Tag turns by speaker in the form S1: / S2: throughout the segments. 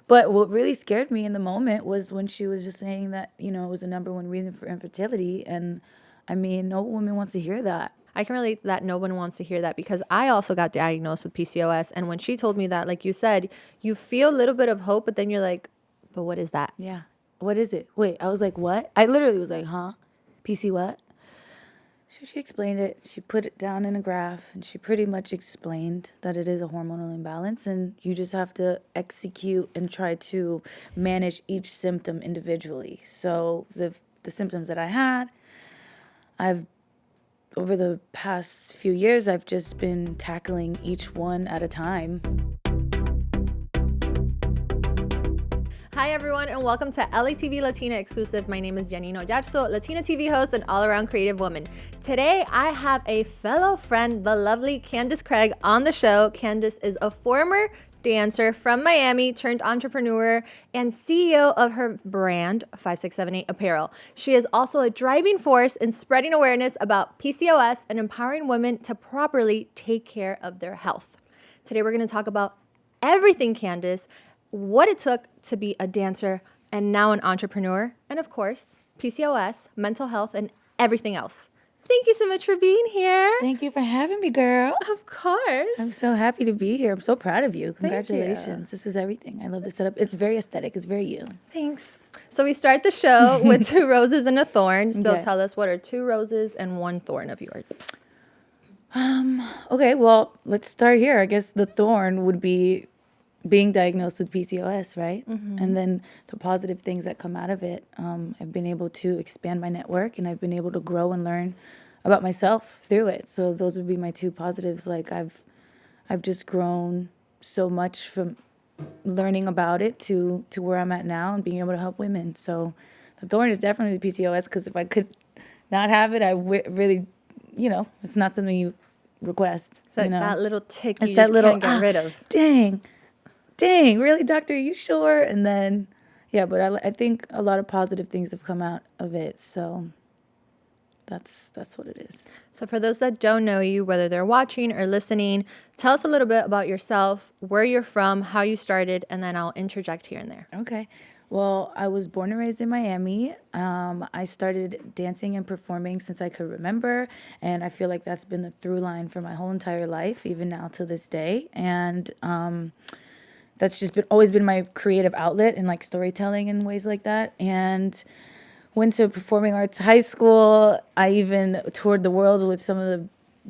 S1: But what really scared me in the moment was when she was just saying that, it was the number one reason for infertility. And I mean, no woman wants to hear that.
S2: I can relate to that. No one wants to hear that because I also got diagnosed with PCOS. And when she told me that, like you said, you feel a little bit of hope, but then you're like, but what is that?
S1: Yeah. What is it? Wait, I was like, what? I literally was like, huh? PC what? She explained it. She put it down in a graph, and she pretty much explained that it is a hormonal imbalance, and you just have to execute and try to manage each symptom individually. So the symptoms that I had, over the past few years, I've just been tackling each one at a time.
S2: Hi everyone, and welcome to LATV Latina exclusive. My name is Janino Yarzo, Latina TV host and all-around creative woman. Today, I have a fellow friend, the lovely Candice Craig, on the show. Candice is a former dancer from Miami turned entrepreneur and CEO of her brand, 5678 Apparel. She is also a driving force in spreading awareness about PCOS and empowering women to properly take care of their health. Today, we're going to talk about everything, Candice, what it took to be a dancer and now an entrepreneur, and of course, PCOS, mental health, and everything else. Thank you so much for being here.
S1: Thank you for having me, girl.
S2: Of course.
S1: I'm so happy to be here. I'm so proud of you.
S2: Thank
S1: Congratulations.
S2: you.
S1: This is everything. I love the setup. It's very aesthetic. It's very you.
S2: Thanks. So we start the show with 2 roses and a thorn. So
S1: Okay.
S2: tell us, what are 2 roses and 1 thorn of yours?
S1: Okay, well, let's start here. I guess the thorn would be being diagnosed with PCOS, right? Mm-hmm. And then the positive things that come out of it. I've been able to expand my network, and I've been able to grow and learn about myself through it. So those would be my 2 positives. Like I've just grown so much from learning about it to where I'm at now and being able to help women. So the thorn is definitely the PCOS, because if I could not have it, really, it's not something you request.
S2: It's like that little tick
S1: It's
S2: you
S1: that
S2: just
S1: little,
S2: can't get rid of.
S1: Dang, really, doctor, are you sure? And then, yeah, but I think a lot of positive things have come out of it. So that's what it is.
S2: So for those that don't know you, whether they're watching or listening, tell us a little bit about yourself, where you're from, how you started, and then I'll interject here and there.
S1: Okay. Well, I was born and raised in Miami. I started dancing and performing since I could remember, and I feel like that's been the through line for my whole entire life, even now to this day. And that's just always been my creative outlet and like storytelling and ways like that. And went to performing arts high school. I even toured the world with some of the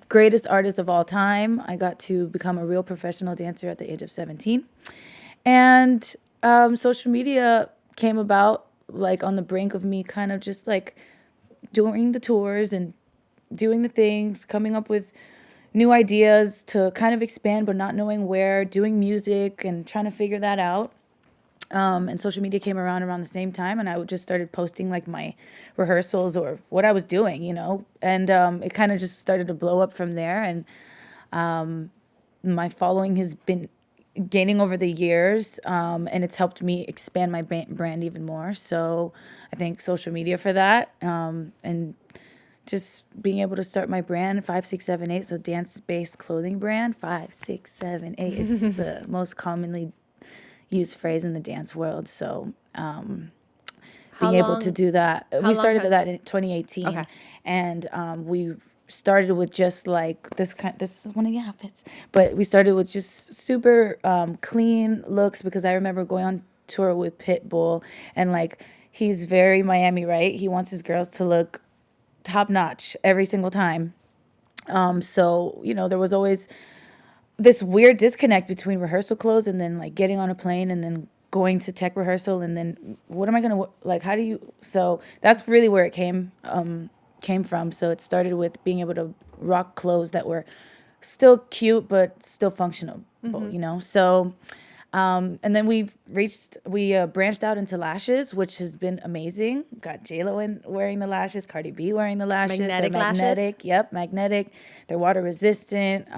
S1: greatest artists of all time. I got to become a real professional dancer at the age of 17. And social media came about like on the brink of me kind of just like doing the tours and doing the things, coming up with new ideas to kind of expand, but not knowing where, doing music and trying to figure that out. And social media came around the same time, and I just started posting like my rehearsals or what I was doing, and it kind of just started to blow up from there. And my following has been gaining over the years, and it's helped me expand my brand even more. So I thank social media for that, and just being able to start my brand, 5678, so dance-based clothing brand, 5678. It's the most commonly used phrase in the dance world. So being able to do that, we started that in 2018.
S2: Okay.
S1: And we started with just like this is one of the outfits, but we started with just super clean looks, because I remember going on tour with Pitbull, and like he's very Miami, right? He wants his girls to look top notch every single time. So, there was always this weird disconnect between rehearsal clothes and then like getting on a plane and then going to tech rehearsal, and then what am I gonna like? How do you? So that's really where it came from. So it started with being able to rock clothes that were still cute but still functional, So. And then we branched out into lashes, which has been amazing. Got J-Lo wearing the lashes, Cardi B wearing the lashes.
S2: Magnetic
S1: They're magnetic.
S2: lashes?
S1: Yep, magnetic. They're water resistant.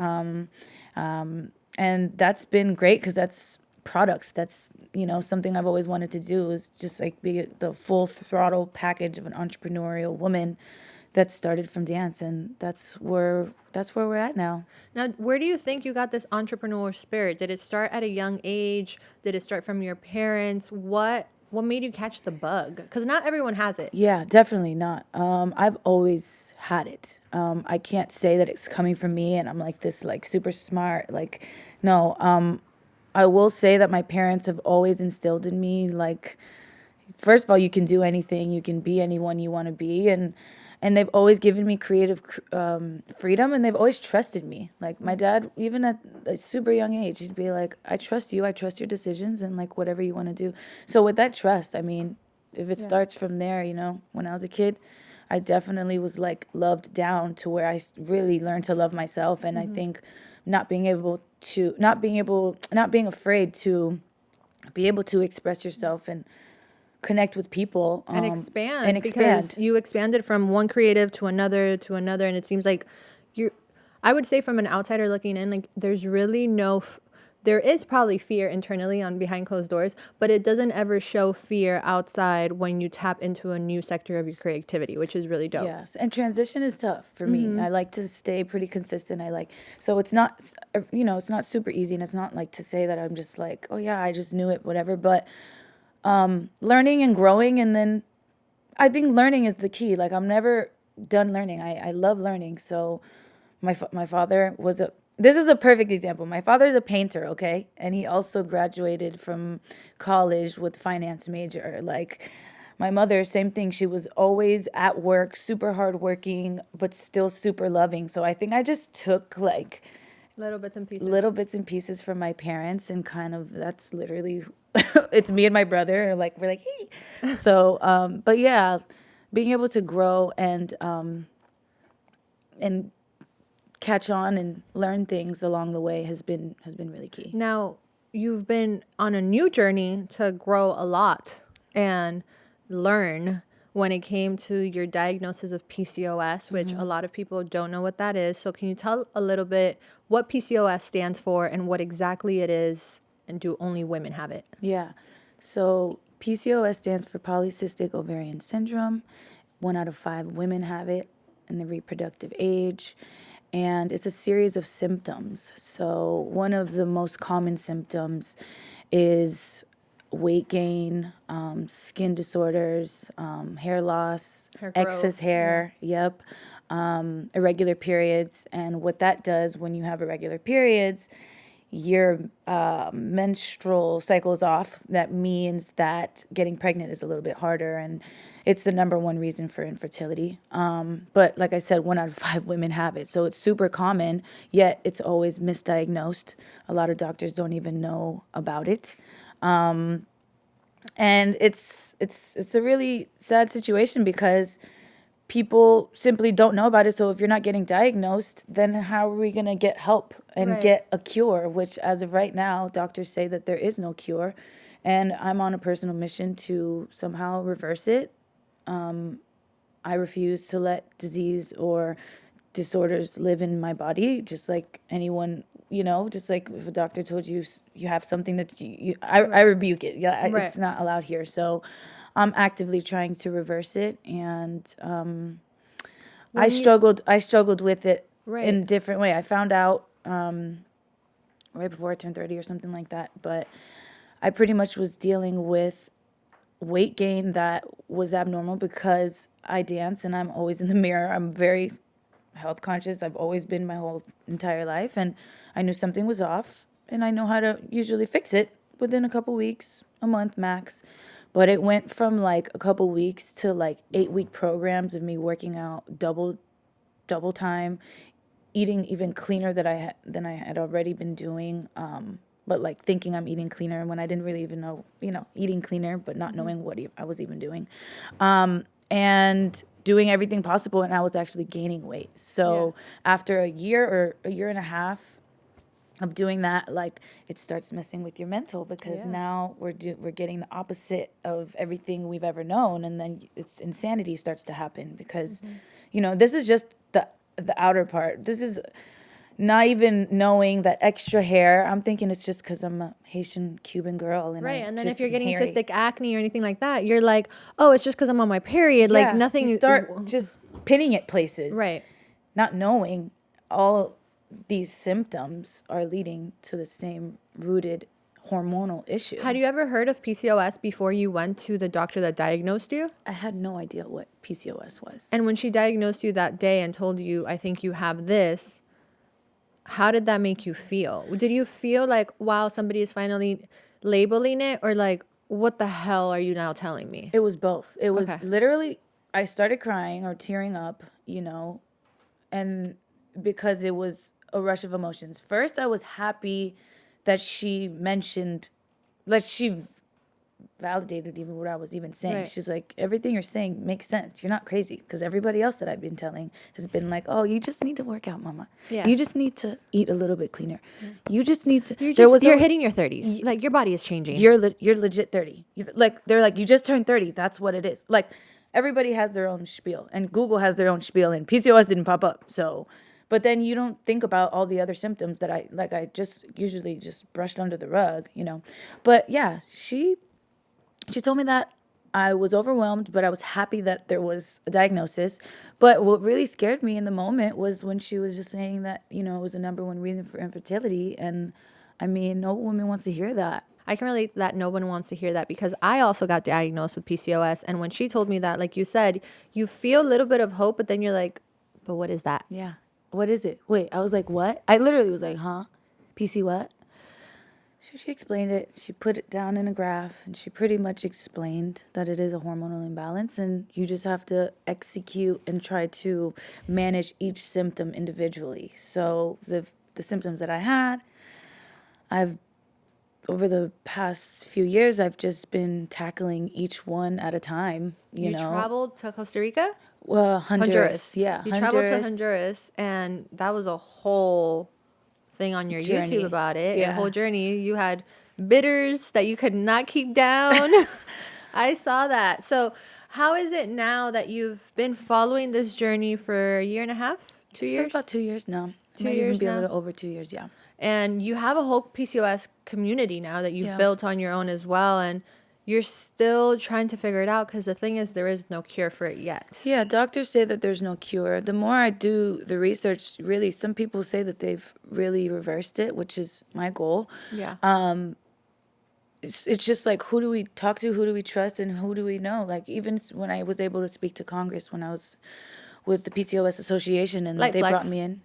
S1: And that's been great, because that's products. That's, something I've always wanted to do, is just like be the full throttle package of an entrepreneurial woman that started from dance, and that's where we're at now.
S2: Now, where do you think you got this entrepreneur spirit? Did it start at a young age? Did it start from your parents? What made you catch the bug? Because not everyone has it.
S1: Yeah, definitely not. I've always had it. I can't say that it's coming from me and I'm like this like super smart. Like, no. I will say that my parents have always instilled in me, like, first of all, you can do anything, you can be anyone you want to be, and they've always given me creative freedom, and they've always trusted me. Like my dad, even at a super young age, he'd be like, I trust you, I trust your decisions, and like whatever you want to do. So with that trust, I mean, if it starts from there, you know, when I was a kid, I definitely was like loved down to where I really learned to love myself, and I think not being afraid to be able to express yourself and connect with people
S2: And expand because you expanded from one creative to another, and it seems like I would say from an outsider looking in, like there's really there is probably fear internally on behind closed doors, but it doesn't ever show fear outside when you tap into a new sector of your creativity, which is really dope.
S1: Yes, and transition is tough for me. I like to stay pretty consistent. So it's not, it's not super easy, and it's not like to say that I'm just like, oh yeah, I just knew it, whatever. But learning and growing, and then I think learning is the key. Like I'm never done learning. I love learning. So my father this is a perfect example. My father is a painter, okay? And he also graduated from college with finance major. Like my mother, same thing. She was always at work, super hardworking, but still super loving. So I think I just took like
S2: little bits and pieces
S1: from my parents, and kind of that's literally it's me and my brother, and like we're like, hey. So but yeah, being able to grow and catch on and learn things along the way has been really key.
S2: Now, you've been on a new journey to grow a lot and learn when it came to your diagnosis of PCOS, which a lot of people don't know what that is. So can you tell a little bit what PCOS stands for and what exactly it is, and do only women have it?
S1: Yeah. So PCOS stands for polycystic ovarian syndrome. 1 out of 5 women have it in the reproductive age. And it's a series of symptoms. So one of the most common symptoms is weight gain, skin disorders, hair loss,
S2: Hair growth,
S1: excess hair, irregular periods. And what that does when you have irregular periods, your menstrual cycle is off. That means that getting pregnant is a little bit harder, and it's the number one reason for infertility. But like I said, 1 out of 5 women have it. So it's super common, yet it's always misdiagnosed. A lot of doctors don't even know about it. And it's a really sad situation because people simply don't know about it. So if you're not getting diagnosed, then how are we going to get help and get a cure, which as of right now, doctors say that there is no cure. And I'm on a personal mission to somehow reverse it. I refuse to let disease or disorders live in my body, just like anyone, just like if a doctor told you you have something that I rebuke it. Yeah, it's not allowed here. So I'm actively trying to reverse it, and I struggled with it in a different way. I found out right before I turned 30 or something like that, but I pretty much was dealing with weight gain that was abnormal because I dance and I'm always in the mirror. I'm very health conscious. I've always been my whole entire life, and I knew something was off, and I know how to usually fix it within a couple weeks, a month max. But it went from like a couple weeks to like 8-week programs of me working out double time, eating even cleaner than I had already been doing. But like thinking I'm eating cleaner when I didn't really even know, eating cleaner, but not knowing what I was even doing. And doing everything possible, and I was actually gaining weight. So after a year or a year and a half of doing that, like it starts messing with your mental, because now we're getting the opposite of everything we've ever known, and then it's insanity starts to happen because, this is just the outer part. This is not even knowing that extra hair. I'm thinking it's just because I'm a Haitian Cuban girl. And
S2: and then if you're getting cystic acne or anything like that, you're like, oh, it's just because I'm on my period. Like nothing.
S1: You start just pinning it places.
S2: Right.
S1: Not knowing all these symptoms are leading to the same rooted hormonal issue.
S2: Had you ever heard of PCOS before you went to the doctor that diagnosed you?
S1: I had no idea what PCOS was.
S2: And when she diagnosed you that day and told you, I think you have this, how did that make you feel? Did you feel like, wow, somebody is finally labeling it? Or like, what the hell are you now telling me?
S1: It was both. It was
S2: Okay.
S1: literally, I started crying or tearing up, and because it was a rush of emotions. First, I was happy that she mentioned, like she validated even what I was even saying.
S2: Right.
S1: She's like, everything you're saying makes sense. You're not crazy. Because everybody else that I've been telling has been like, oh, you just need to work out, mama.
S2: Yeah.
S1: You just need to eat a little bit cleaner. You just need to.
S2: You're hitting your 30s. Like, your body is changing.
S1: You're legit 30. They're like, you just turned 30. That's what it is. Like, everybody has their own spiel, and Google has their own spiel, and PCOS didn't pop up. So, but then you don't think about all the other symptoms that I just usually just brushed under the rug, But yeah, she told me that. I was overwhelmed, but I was happy that there was a diagnosis. But what really scared me in the moment was when she was just saying that, it was the number one reason for infertility. And I mean, no woman wants to hear that.
S2: I can relate to that. No one wants to hear that because I also got diagnosed with PCOS. And when she told me that, like you said, you feel a little bit of hope, but then you're like, but what is that?
S1: Yeah. What is it? Wait, I was like, what? I literally was like, huh? PC what? She explained it. She put it down in a graph, and she pretty much explained that it is a hormonal imbalance, and you just have to execute and try to manage each symptom individually. So the symptoms that I had, over the past few years, I've just been tackling each one at a time, you know.
S2: Traveled to Costa Rica?
S1: Honduras. Yeah,
S2: You traveled to Honduras, and that was a whole thing on your
S1: journey.
S2: YouTube about it.
S1: Yeah.
S2: A whole journey. You had bitters that you could not keep down. I saw that. So how is it now that you've been following this journey for a year and a half? 2 years?
S1: About 2 years now.
S2: 2
S1: Might
S2: years
S1: even be
S2: now?
S1: a little over 2 years, yeah.
S2: And you have a whole PCOS community now that you've
S1: Yeah.
S2: built on your own as well. And you're still trying to figure it out because the thing is, there is no cure for it yet.
S1: Yeah, doctors say that there's no cure. The more I do the research, really, some people say that they've really reversed it, which is my goal.
S2: Yeah.
S1: It's just like, who do we talk to, who do we trust, and who do we know? Like, even when I was able to speak to Congress when I was with the PCOS Association and
S2: Light
S1: they
S2: flex.
S1: brought me in.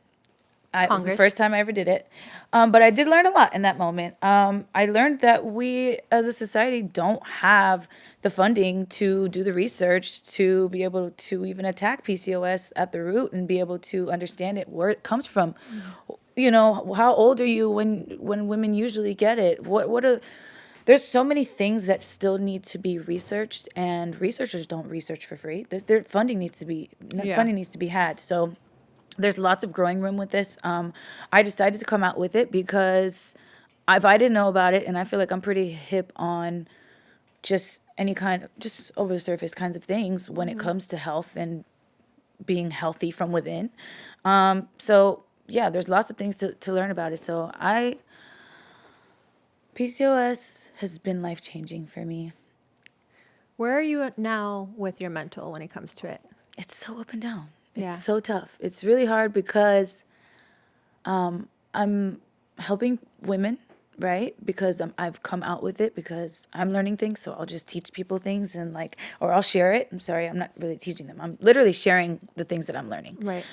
S1: It was the
S2: Congress.
S1: first time I ever did it. But I did learn a lot in that moment. I learned that we as a society don't have the funding to do the research to be able to even attack PCOS at the root and be able to understand it, where it comes from.
S2: Mm-hmm.
S1: You know, how old are you when women usually get it? There's so many things that still need to be researched, and researchers don't research for free. Their funding needs to be had. So there's lots of growing room with this. I decided to come out with it because if I didn't know about it, and I feel like I'm pretty hip on just just over the surface kinds of things when it comes to health and being healthy from within. So yeah, there's lots of things to learn about it. So PCOS has been life-changing for me.
S2: Where are you now with your mental when it comes to it?
S1: It's so up and down. It's
S2: Yeah.
S1: so tough. It's really hard because I'm helping women, right? Because I've come out with it because I'm learning things. So I'll just teach people things or I'll share it. I'm sorry, I'm not really teaching them. I'm literally sharing the things that I'm learning.
S2: Right.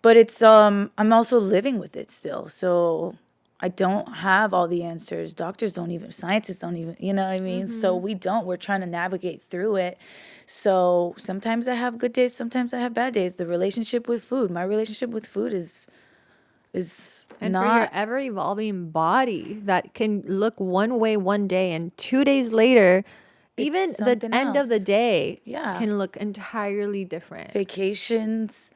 S1: But it's I'm also living with it still. So I don't have all the answers. Doctors don't even, scientists don't even, you know what I mean? So we're trying to navigate through it. So sometimes I have good days, sometimes I have bad days. My relationship with food is
S2: And
S1: not.
S2: for your ever evolving body that can look one way one day and 2 days later, even the
S1: something
S2: end of the
S1: else.
S2: day
S1: Yeah.
S2: can look entirely different.
S1: Vacations.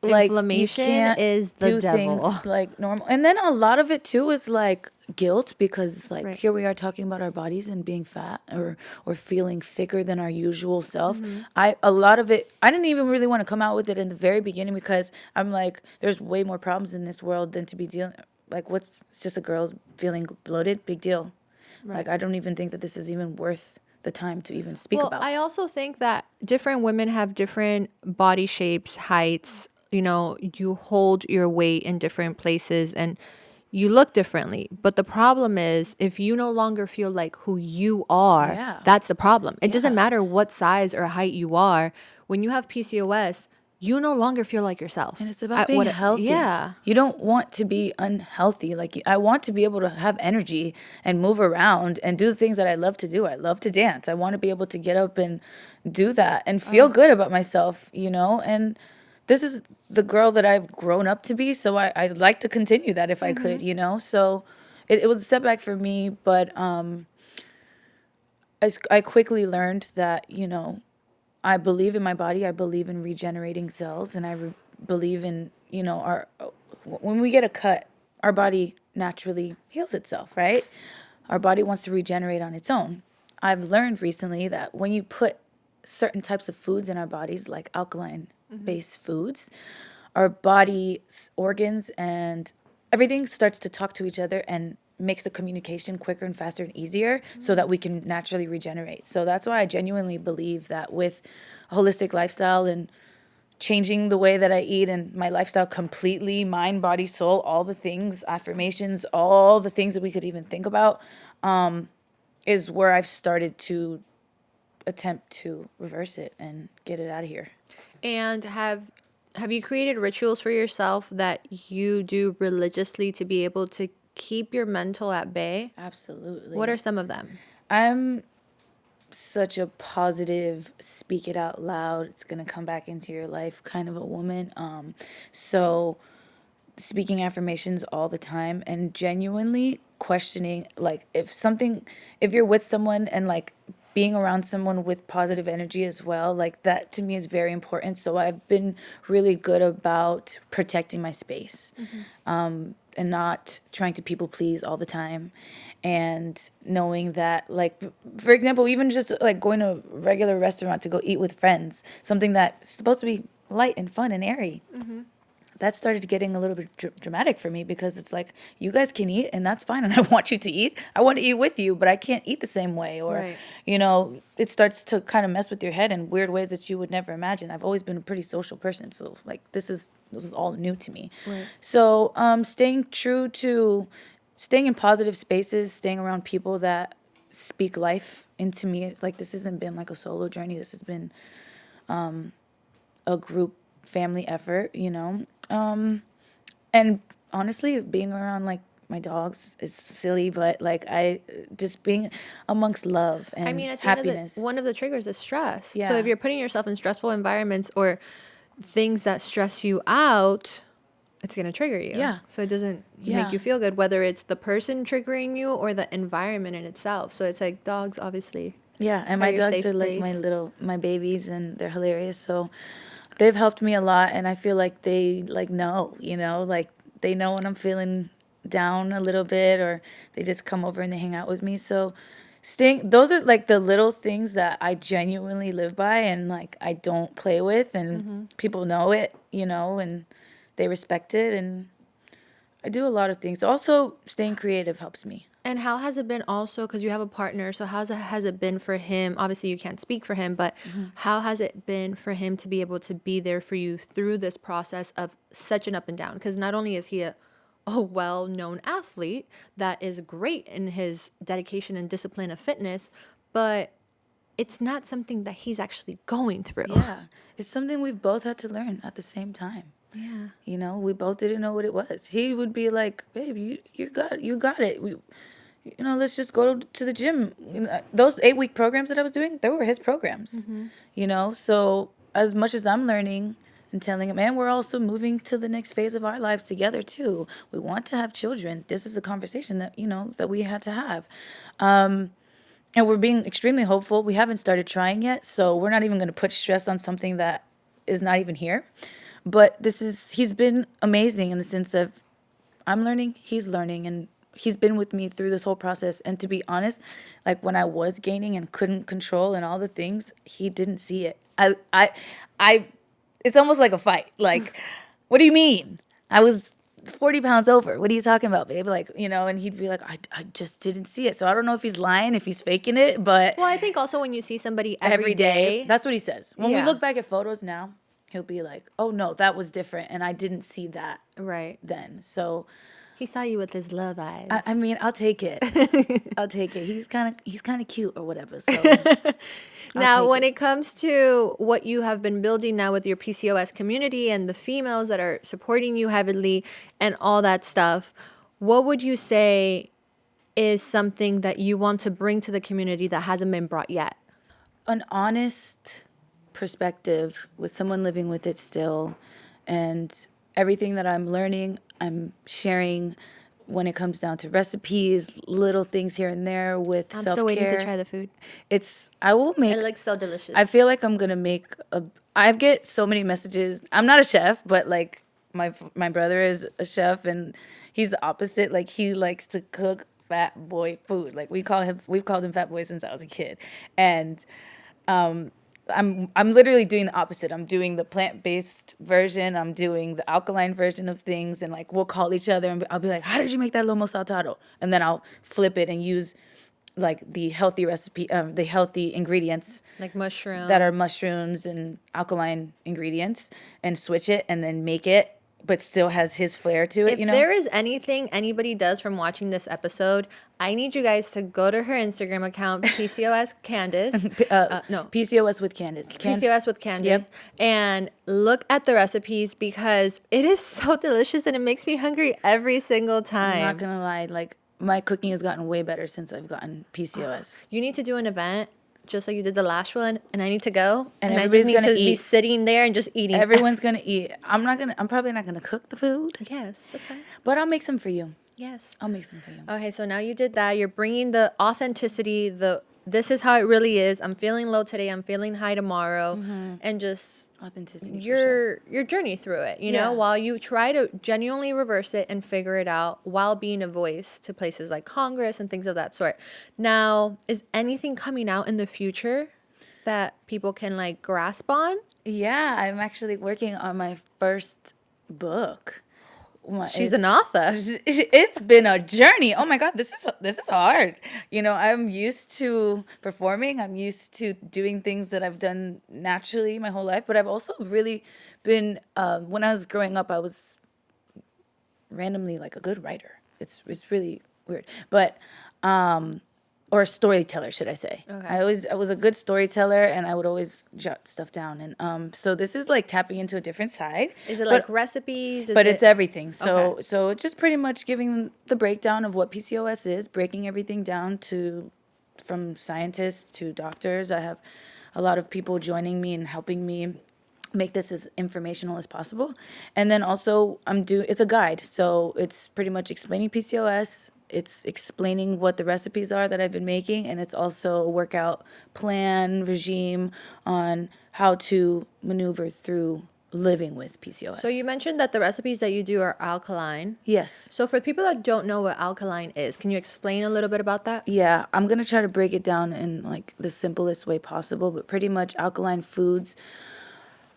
S2: Inflammation
S1: you can't
S2: is the
S1: do
S2: devil.
S1: things like normal. And then a lot of it too is like guilt, because it's like,
S2: Right.
S1: here we are talking about our bodies and being fat or feeling thicker than our usual self. A lot of it, I didn't even really want to come out with it in the very beginning because I'm like, there's way more problems in this world than to be dealing. Like, it's just a girl feeling bloated, big deal.
S2: Right.
S1: Like, I don't even think that this is even worth the time to even speak about.
S2: I also think that different women have different body shapes, heights. You know, you hold your weight in different places and you look differently. But the problem is if you no longer feel like who you are,
S1: Yeah.
S2: that's the problem. It doesn't
S1: Yeah.
S2: matter what size or height you are. When you have PCOS, you no longer feel like yourself.
S1: And it's about being healthy.
S2: Yeah.
S1: You don't want to be unhealthy. Like, I want to be able to have energy and move around and do the things that I love to do. I love to dance. I want to be able to get up and do that and feel good about myself, you know? And this is the girl that I've grown up to be. So I'd like to continue that if I could, you know? So it was a setback for me, but I quickly learned that, you know, I believe in my body. I believe in regenerating cells, and I believe in, you know, when we get a cut, our body naturally heals itself, right? Our body wants to regenerate on its own. I've learned recently that when you put certain types of foods in our bodies, like alkaline-based foods, our body's organs and everything starts to talk to each other and makes the communication quicker and faster and easier so that we can naturally regenerate. So that's why I genuinely believe that with a holistic lifestyle and changing the way that I eat and my lifestyle completely, mind, body, soul, all the things, affirmations, all the things that we could even think about, is where I've started to attempt to reverse it and get it out of here.
S2: And have you created rituals for yourself that you do religiously to be able to keep your mental at bay?
S1: Absolutely.
S2: What are some of them?
S1: I'm such a positive, speak it out loud, it's going to come back into your life kind of a woman. So speaking affirmations all the time and genuinely questioning, like, if you're with someone and like being around someone with positive energy as well, like that to me is very important. So I've been really good about protecting my space. And not trying to people please all the time, and knowing that, like, for example, even just like going to a regular restaurant to go eat with friends, something that's supposed to be light and fun and airy, that started getting a little bit dramatic for me, because it's like, you guys can eat and that's fine, and I want you to eat. I want to eat with you, but I can't eat the same way. Or,
S2: Right.
S1: you know, it starts to kind of mess with your head in weird ways that you would never imagine. I've always been a pretty social person, so like this is all new to me.
S2: Right.
S1: So staying true to staying in positive spaces, staying around people that speak life into me. Like, this hasn't been like a solo journey. This has been a group family effort, you know. And honestly, being around like my dogs is silly, but like just being amongst love and
S2: I mean, at the
S1: happiness.
S2: one of the triggers is stress.
S1: Yeah.
S2: So if you're putting yourself in stressful environments or things that stress you out, it's going to trigger you.
S1: Yeah.
S2: So it doesn't
S1: Yeah.
S2: make you feel good, whether it's the person triggering you or the environment in itself. So it's like dogs, obviously.
S1: Yeah, and
S2: Are
S1: my
S2: your
S1: dogs
S2: safe
S1: are like
S2: place.
S1: my babies, and they're hilarious. So they've helped me a lot, and I feel like they like know, you know, like they know when I'm feeling down a little bit, or they just come over and they hang out with me. So those are like the little things that I genuinely live by, and like I don't play with, and people know it, you know, and they respect it, and I do a lot of things. Also, staying creative helps me.
S2: And how has it been also, because you have a partner, so has it been for him? Obviously, you can't speak for him, but how has it been for him to be able to be there for you through this process of such an up and down? Because not only is he a well-known athlete that is great in his dedication and discipline of fitness, but it's not something that he's actually going through.
S1: Yeah, it's something we've both had to learn at the same time.
S2: Yeah.
S1: You know, we both didn't know what it was. He would be like, "Babe, you got it. You know, let's just go to the gym." You know, those 8-week programs that I was doing, they were his programs. You know, so as much as I'm learning and telling him, and we're also moving to the next phase of our lives together too. We want to have children. This is a conversation that, you know, that we had to have. And we're being extremely hopeful. We haven't started trying yet, so we're not even going to put stress on something that is not even here. But he's been amazing in the sense of I'm learning, he's learning, and he's been with me through this whole process. And to be honest, like when I was gaining and couldn't control and all the things, he didn't see it. It's almost like a fight. Like, what do you mean? I was 40 pounds over. What are you talking about, babe? Like, and he'd be like, I just didn't see it. So I don't know if he's lying, if he's faking it, but
S2: Well, I think also when you see somebody
S1: every day, that's what he says. When we
S2: Yeah.
S1: look back at photos now, he'll be like, oh no, that was different. And I didn't see that
S2: Right.
S1: then. So
S2: He saw you with his love eyes.
S1: I mean, I'll take it. I'll take it. He's kind of cute or whatever. So
S2: Now, when it comes to what you have been building now with your PCOS community and the females that are supporting you heavily and all that stuff, what would you say is something that you want to bring to the community that hasn't been brought yet?
S1: an honest perspective with someone living with it still, and everything that I'm learning, I'm sharing when it comes down to recipes, little things here and there with
S2: I'm
S1: self-care.
S2: still waiting to try the food.
S1: I will make,
S2: It looks so delicious.
S1: I feel like I'm going to make I get so many messages. I'm not a chef, but like my brother is a chef and he's the opposite. Like he likes to cook fat boy food. Like we've called him fat boy since I was a kid. And I'm literally doing the opposite. I'm doing the plant-based version. I'm doing the alkaline version of things, and like we'll call each other and I'll be like, "How did you make that lomo saltado?" And then I'll flip it and use like the healthy recipe, the healthy ingredients
S2: like mushroom.
S1: that are mushrooms and alkaline ingredients, and switch it and then make it, but still has his flair to it.
S2: If there is anything anybody does from watching this episode, I need you guys to go to her Instagram account, PCOS Candice. No,
S1: PCOS with Candice.
S2: PCOS with Candice.
S1: Yep.
S2: And look at the recipes because it is so delicious and it makes me hungry every single time.
S1: I'm not gonna lie, like my cooking has gotten way better since I've gotten PCOS.
S2: You need to do an event just like you did the last one, and I need to go,
S1: And
S2: I just
S1: everybody's
S2: need
S1: gonna
S2: to be
S1: eat.
S2: sitting there and just eating.
S1: Everyone's gonna eat. I'm probably not gonna cook the food,
S2: Yes, that's right.
S1: but I'll make some for you.
S2: Yes.
S1: I'll make some for you.
S2: Okay, so now you did that. You're bringing the authenticity, this is how it really is. I'm feeling low today. I'm feeling high tomorrow, and just
S1: Authenticity. For sure.
S2: your journey through it. You
S1: Yeah.
S2: know, while you try to genuinely reverse it and figure it out, while being a voice to places like Congress and things of that sort. Now, is anything coming out in the future that people can like grasp on?
S1: Yeah, I'm actually working on my first book.
S2: She's an author.
S1: It's been a journey. Oh my God, this is hard. I'm used to performing. I'm used to doing things that I've done naturally my whole life. But I've also really been, when I was growing up, I was randomly like a good writer. It's really weird. But, or a storyteller, should I say.
S2: Okay.
S1: I was a good storyteller, and I would always jot stuff down. And so this is like tapping into a different side.
S2: Is it like recipes?
S1: But it's everything. So
S2: Okay.
S1: so it's just pretty much giving the breakdown of what PCOS is, breaking everything down from scientists to doctors. I have a lot of people joining me and helping me make this as informational as possible. And then also it's a guide. So it's pretty much explaining PCOS. It's explaining what the recipes are that I've been making, and it's also a workout plan regime on how to maneuver through living with PCOS.
S2: So you mentioned that the recipes that you do are alkaline.
S1: Yes.
S2: So for people that don't know what alkaline is, can you explain a little bit about that?
S1: Yeah, I'm going to try to break it down in like the simplest way possible, but pretty much alkaline foods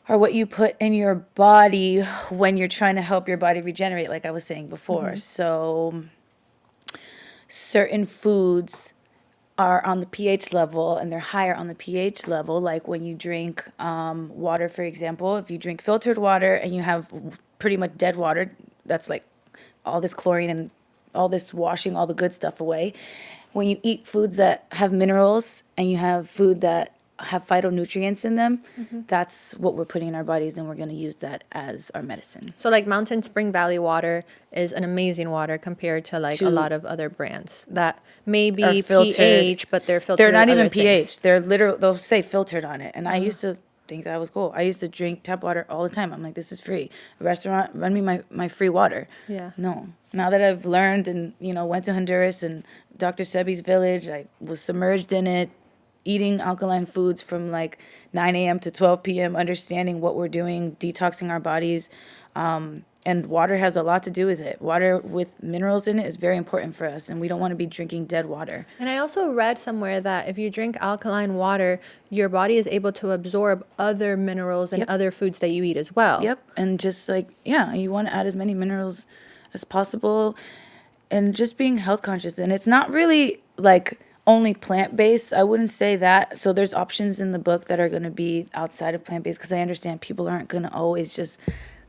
S1: are what you put in your body when you're trying to help your body regenerate, like I was saying before. So certain foods are on the pH level, and they're higher on the pH level. Like when you drink water, for example, if you drink filtered water and you have pretty much dead water, that's like all this chlorine and all this washing all the good stuff away. When you eat foods that have minerals and you have food that have phytonutrients in them, that's what we're putting in our bodies, and we're going to use that as our medicine.
S2: So like Mountain Spring Valley water is an amazing water compared to like a lot of other brands that may be
S1: filtered.
S2: pH, but they're filtered.
S1: They're not
S2: with
S1: even
S2: other things.
S1: pH. They're literal. They'll say filtered on it. And I used to think that was cool. I used to drink tap water all the time. I'm like, this is free. A restaurant, run me my free water.
S2: Yeah.
S1: No. Now that I've learned and, went to Honduras and Dr. Sebi's village, I was submerged in it, eating alkaline foods from like 9 a.m. to 12 p.m., understanding what we're doing, detoxing our bodies. And water has a lot to do with it. Water with minerals in it is very important for us, and we don't want to be drinking dead water.
S2: And I also read somewhere that if you drink alkaline water, your body is able to absorb other minerals and
S1: Yep.
S2: other foods that you eat as well.
S1: Yep. And just like, yeah, you want to add as many minerals as possible, and just being health conscious. And it's not really like only plant-based. I wouldn't say that. So there's options in the book that are going to be outside of plant-based, because I understand people aren't going to always just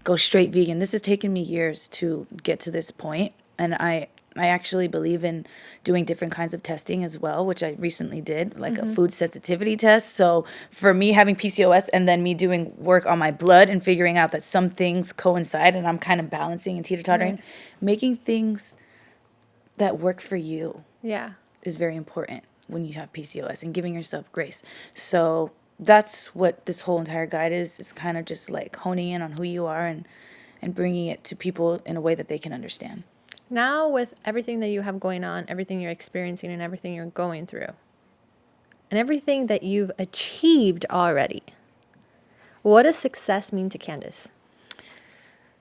S1: go straight vegan. This has taken me years to get to this point, and I actually believe in doing different kinds of testing as well, which I recently did, like a food sensitivity test. So for me having PCOS and then me doing work on my blood and figuring out that some things coincide and I'm kind of balancing and teeter-tottering, making things that work for you is very important when you have PCOS, and giving yourself grace. So that's what this whole entire guide is kind of just like honing in on who you are and bringing it to people in a way that they can understand.
S2: Now, with everything that you have going on, everything you're experiencing and everything you're going through, and everything that you've achieved already, what does success mean to Candice?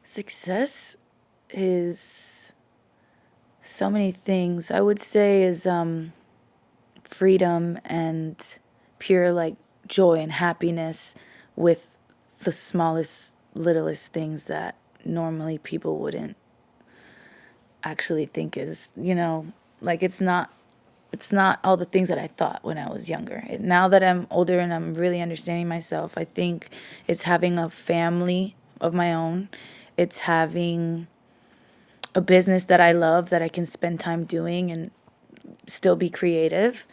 S1: Success is so many things. I would say is freedom and pure like joy and happiness with the smallest, littlest things that normally people wouldn't actually think is, like it's not all the things that I thought when I was younger. Now that I'm older and I'm really understanding myself, I think it's having a family of my own. It's having a business that I love, that I can spend time doing and still be creative,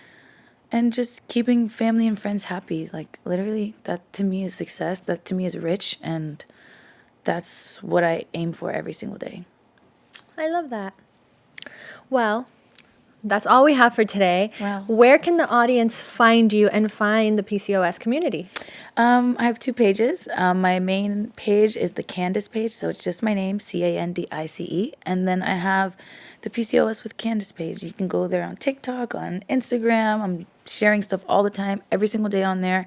S1: and just keeping family and friends happy. Like literally, that to me is success. That to me is rich, and that's what I aim for every single day.
S2: I love that. Well, that's all we have for today.
S1: Wow.
S2: Where can the audience find you and find the PCOS community?
S1: I have 2 pages. My main page is the Candice page, so it's just my name, Candice. And then I have the PCOS with Candice page. You can go there on TikTok, on Instagram. I'm sharing stuff all the time, every single day on there.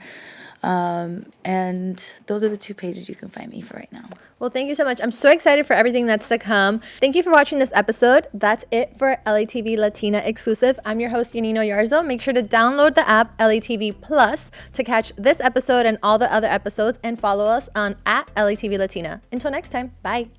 S1: And those are the 2 pages you can find me for right now.
S2: Well, thank you so much. I'm so excited for everything that's to come. Thank you for watching this episode. That's it for LATV Latina Exclusive. I'm your host, Yanino Yarzo. Make sure to download the app LATV Plus to catch this episode and all the other episodes, and follow us on @LATV Latina. Until next time, bye.